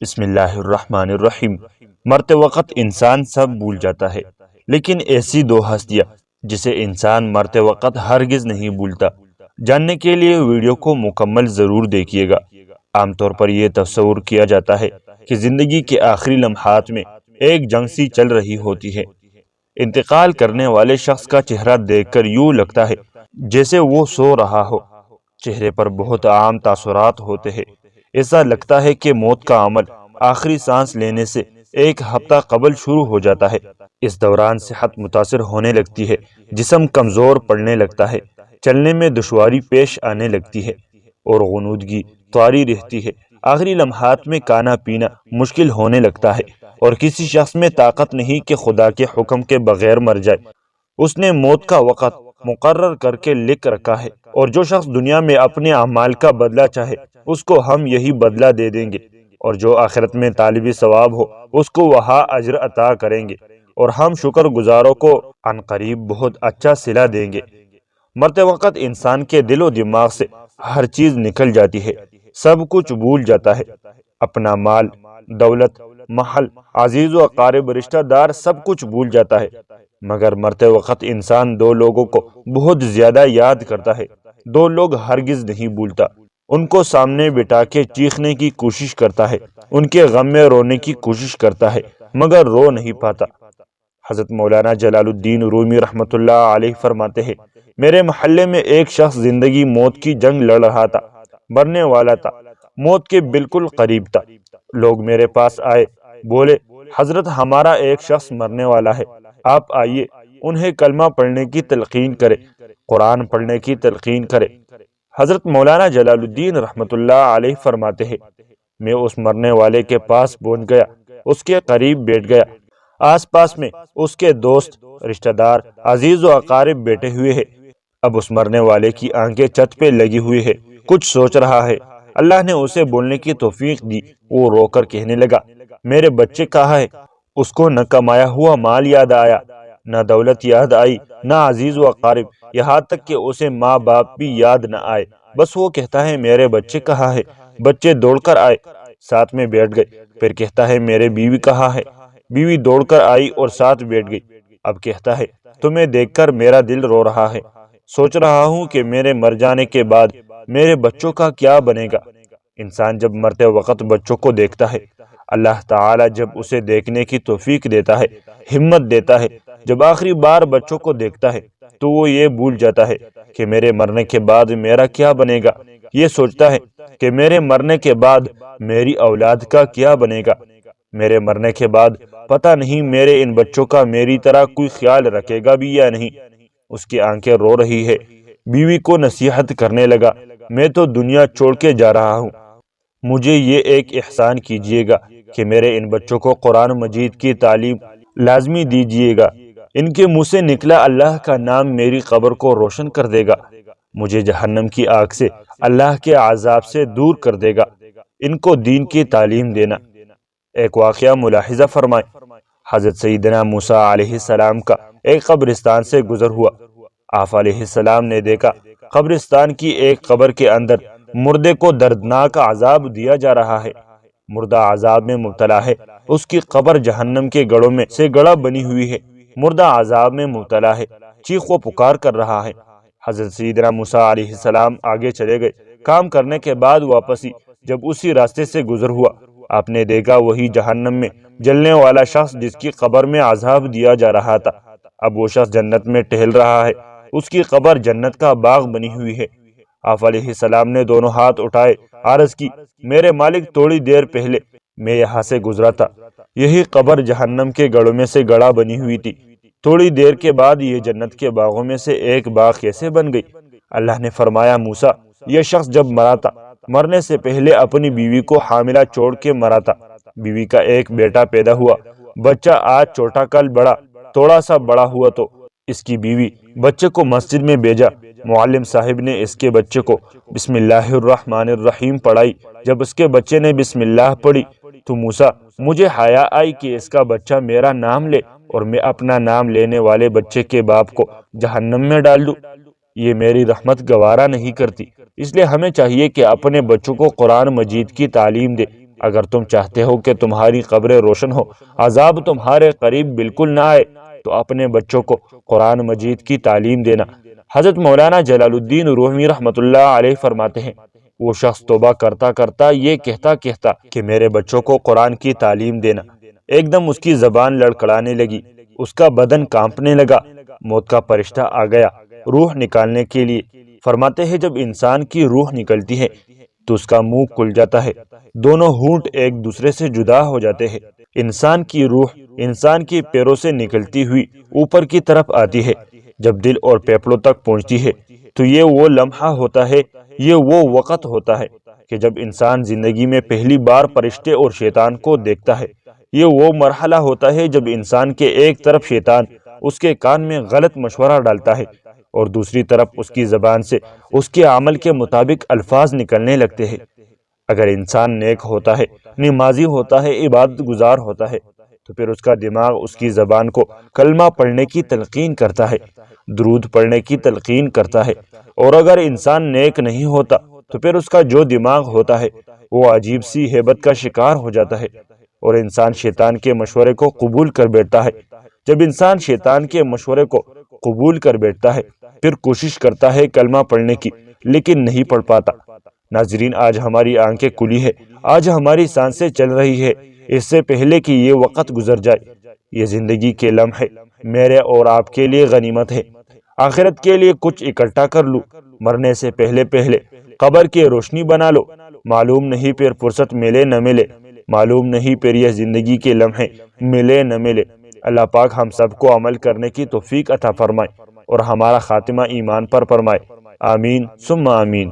بسم اللہ الرحمن الرحیم۔ مرتے وقت انسان سب بھول جاتا ہے، لیکن ایسی دو ہستیاں جسے انسان مرتے وقت ہرگز نہیں بھولتا، جاننے کے لیے ویڈیو کو مکمل ضرور دیکھیے گا۔ عام طور پر یہ تصور کیا جاتا ہے کہ زندگی کے آخری لمحات میں ایک جنگ سی چل رہی ہوتی ہے۔ انتقال کرنے والے شخص کا چہرہ دیکھ کر یوں لگتا ہے جیسے وہ سو رہا ہو۔ چہرے پر بہت عام تاثرات ہوتے ہیں۔ ایسا لگتا ہے کہ موت کا عمل آخری سانس لینے سے ایک ہفتہ قبل شروع ہو جاتا ہے۔ اس دوران صحت متاثر ہونے لگتی ہے، جسم کمزور پڑنے لگتا ہے، چلنے میں دشواری پیش آنے لگتی ہے اور غنودگی طاری رہتی ہے۔ آخری لمحات میں کھانا پینا مشکل ہونے لگتا ہے اور کسی شخص میں طاقت نہیں کہ خدا کے حکم کے بغیر مر جائے۔ اس نے موت کا وقت مقرر کر کے لکھ رکھا ہے، اور جو شخص دنیا میں اپنے اعمال کا بدلہ چاہے اس کو ہم یہی بدلہ دے دیں گے، اور جو آخرت میں طالب ثواب ہو اس کو وہاں اجر عطا کریں گے، اور ہم شکر گزاروں کو عنقریب بہت اچھا صلہ دیں گے۔ مرتے وقت انسان کے دل و دماغ سے ہر چیز نکل جاتی ہے، سب کچھ بھول جاتا ہے، اپنا مال، دولت، محل، عزیز و اقارب، رشتہ دار، سب کچھ بھول جاتا ہے۔ مگر مرتے وقت انسان دو لوگوں کو بہت زیادہ یاد کرتا ہے۔ دو لوگ ہرگز نہیں بھولتا، ان کو سامنے بٹھا کے چیخنے کی کوشش کرتا ہے، ان کے غم میں رونے کی کوشش کرتا ہے، مگر رو نہیں پاتا۔ حضرت مولانا جلال الدین رومی رحمۃ اللہ علیہ فرماتے ہیں، میرے محلے میں ایک شخص زندگی موت کی جنگ لڑ رہا تھا، مرنے والا تھا، موت کے بالکل قریب تھا۔ لوگ میرے پاس آئے، بولے، حضرت ہمارا ایک شخص مرنے والا ہے، آپ آئیے انہیں کلمہ پڑھنے کی تلقین کرے، قرآن پڑھنے کی تلقین کرے۔ حضرت مولانا جلال الدین رحمۃ اللہ علیہ فرماتے ہیں، میں اس مرنے والے کے پاس پہنچ گیا، اس کے قریب بیٹھ گیا۔ آس پاس میں اس کے دوست، رشتہ دار، عزیز و اقارب بیٹھے ہوئے ہیں۔ اب اس مرنے والے کی آنکھیں چھت پہ لگی ہوئی ہے، کچھ سوچ رہا ہے۔ اللہ نے اسے بولنے کی توفیق دی۔ وہ رو کر کہنے لگا، میرے بچے کہاں ہے؟ اس کو نہ کمایا ہوا مال یاد آیا، نہ دولت یاد آئی، نہ عزیز و اقارب، یہاں تک کہ اسے ماں باپ بھی یاد نہ آئے۔ بس وہ کہتا ہے میرے بچے کہاں ہے؟ بچے دوڑ کر آئے، ساتھ میں بیٹھ گئے۔ پھر کہتا ہے میرے بیوی کہاں ہے؟ بیوی دوڑ کر آئی اور ساتھ بیٹھ گئی۔ اب کہتا ہے تمہیں دیکھ کر میرا دل رو رہا ہے، سوچ رہا ہوں کہ میرے مر جانے کے بعد میرے بچوں کا کیا بنے گا۔ انسان جب مرتے وقت بچوں کو دیکھتا ہے، اللہ تعالی جب اسے دیکھنے کی توفیق دیتا ہے، ہمت دیتا ہے، جب آخری بار بچوں کو دیکھتا ہے تو وہ یہ بھول جاتا ہے کہ میرے مرنے کے بعد میرا کیا بنے گا۔ یہ سوچتا ہے کہ میرے مرنے کے بعد میری اولاد کا کیا بنے گا۔ میرے مرنے کے بعد پتہ نہیں میرے ان بچوں کا میری طرح کوئی خیال رکھے گا بھی یا نہیں۔ اس کی آنکھیں رو رہی ہے۔ بیوی کو نصیحت کرنے لگا، میں تو دنیا چھوڑ کے جا رہا ہوں، مجھے یہ ایک احسان کیجیے گا کہ میرے ان بچوں کو قرآن مجید کی تعلیم لازمی دیجیے گا۔ ان کے منہ سے نکلا اللہ کا نام میری قبر کو روشن کر دے گا، مجھے جہنم کی آگ سے، اللہ کے عذاب سے دور کر دے گا۔ ان کو دین کی تعلیم دینا۔ ایک واقعہ ملاحظہ فرمائیں۔ حضرت سیدنا موسیٰ علیہ السلام کا ایک قبرستان سے گزر ہوا۔ آپ علیہ السلام نے دیکھا قبرستان کی ایک قبر کے اندر مردے کو دردناک عذاب دیا جا رہا ہے۔ مردہ عذاب میں مبتلا ہے، اس کی قبر جہنم کے گڑھوں میں سے گڑھا بنی ہوئی ہے۔ مردہ عذاب میں مبتلا ہے، چیخ و پکار کر رہا ہے۔ حضرت سیدنا موسیٰ علیہ السلام آگے چلے گئے۔ کام کرنے کے بعد واپسی جب اسی راستے سے گزر ہوا، آپ نے دیکھا وہی جہنم میں جلنے والا شخص جس کی قبر میں عذاب دیا جا رہا تھا، اب وہ شخص جنت میں ٹہل رہا ہے۔ اس کی قبر جنت کا باغ بنی ہوئی ہے۔ آپ علیہ السلام نے دونوں ہاتھ اٹھائے، عرض کی، میرے مالک تھوڑی دیر پہلے میں یہاں سے گزرا تھا، یہی قبر جہنم کے گڑھوں میں سے گڑھا بنی ہوئی تھی، تھوڑی دیر کے بعد یہ جنت کے باغوں میں سے ایک باغ کیسے بن گئی؟ اللہ نے فرمایا، موسیٰ، یہ شخص جب مرا تھا، مرنے سے پہلے اپنی بیوی کو حاملہ چھوڑ کے مرا تھا۔ بیوی کا ایک بیٹا پیدا ہوا، بچہ آج چھوٹا کل بڑا، تھوڑا سا بڑا ہوا تو اس کی بیوی بچے کو مسجد میں بھیجا۔ معلم صاحب نے اس کے بچے کو بسم اللہ الرحمن الرحیم پڑھائی۔ جب اس کے بچے نے بسم اللہ پڑھی تو موسیٰ، مجھے حیا آئی کہ اس کا بچہ میرا نام لے اور میں اپنا نام لینے والے بچے کے باپ کو جہنم میں ڈال دوں۔ یہ میری رحمت گوارا نہیں کرتی، اس لیے ہمیں چاہیے کہ اپنے بچوں کو قرآن مجید کی تعلیم دے، اگر تم چاہتے ہو کہ تمہاری قبریں روشن ہو، عذاب تمہارے قریب بالکل نہ آئے، تو اپنے بچوں کو قرآن مجید کی تعلیم دینا۔ حضرت مولانا جلال الدین رومی رحمۃ اللہ علیہ فرماتے ہیں، وہ شخص توبہ کرتا کرتا یہ کہتا کہ میرے بچوں کو قرآن کی تعلیم دینا، ایک دم اس کی زبان لڑکھڑانے لگی، اس کا بدن کانپنے لگا، موت کا فرشتہ آ گیا روح نکالنے کے لیے۔ فرماتے ہیں جب انسان کی روح نکلتی ہے تو اس کا منہ کھل جاتا ہے، دونوں ہونٹ ایک دوسرے سے جدا ہو جاتے ہیں۔ انسان کی روح انسان کی پیروں سے نکلتی ہوئی اوپر کی طرف آتی ہے، جب دل اور پھیپھڑوں تک پہنچتی ہے تو یہ وہ لمحہ ہوتا ہے، یہ وہ وقت ہوتا ہے کہ جب انسان زندگی میں پہلی بار فرشتے اور شیطان کو دیکھتا ہے۔ یہ وہ مرحلہ ہوتا ہے جب انسان کے ایک طرف شیطان اس کے کان میں غلط مشورہ ڈالتا ہے اور دوسری طرف اس کی زبان سے اس کے عمل کے مطابق الفاظ نکلنے لگتے ہیں۔ اگر انسان نیک ہوتا ہے، نمازی ہوتا ہے، عبادت گزار ہوتا ہے، تو پھر اس کا دماغ اس کی زبان کو کلمہ پڑھنے کی تلقین کرتا ہے، درود پڑھنے کی تلقین کرتا ہے۔ اور اگر انسان نیک نہیں ہوتا تو پھر اس کا جو دماغ ہوتا ہے وہ عجیب سی ہیبت کا شکار ہو جاتا ہے اور انسان شیطان کے مشورے کو قبول کر بیٹھتا ہے۔ جب انسان شیطان کے مشورے کو قبول کر بیٹھتا ہے پھر کوشش کرتا ہے کلمہ پڑھنے کی، لیکن نہیں پڑھ پاتا۔ ناظرین، آج ہماری آنکھیں کھلی ہے، آج ہماری سانسیں چل رہی ہے، اس سے پہلے کہ یہ وقت گزر جائے۔ یہ زندگی کے لمحے میرے اور آپ کے لیے غنیمت ہے، آخرت کے لیے کچھ اکٹھا کر لو، مرنے سے پہلے قبر کی روشنی بنا لو۔ معلوم نہیں پھر فرصت ملے نہ ملے، معلوم نہیں پھر یہ زندگی کے لمحے ملے نہ ملے۔ اللہ پاک ہم سب کو عمل کرنے کی توفیق عطا فرمائے اور ہمارا خاتمہ ایمان پر فرمائے، آمین ثم آمین۔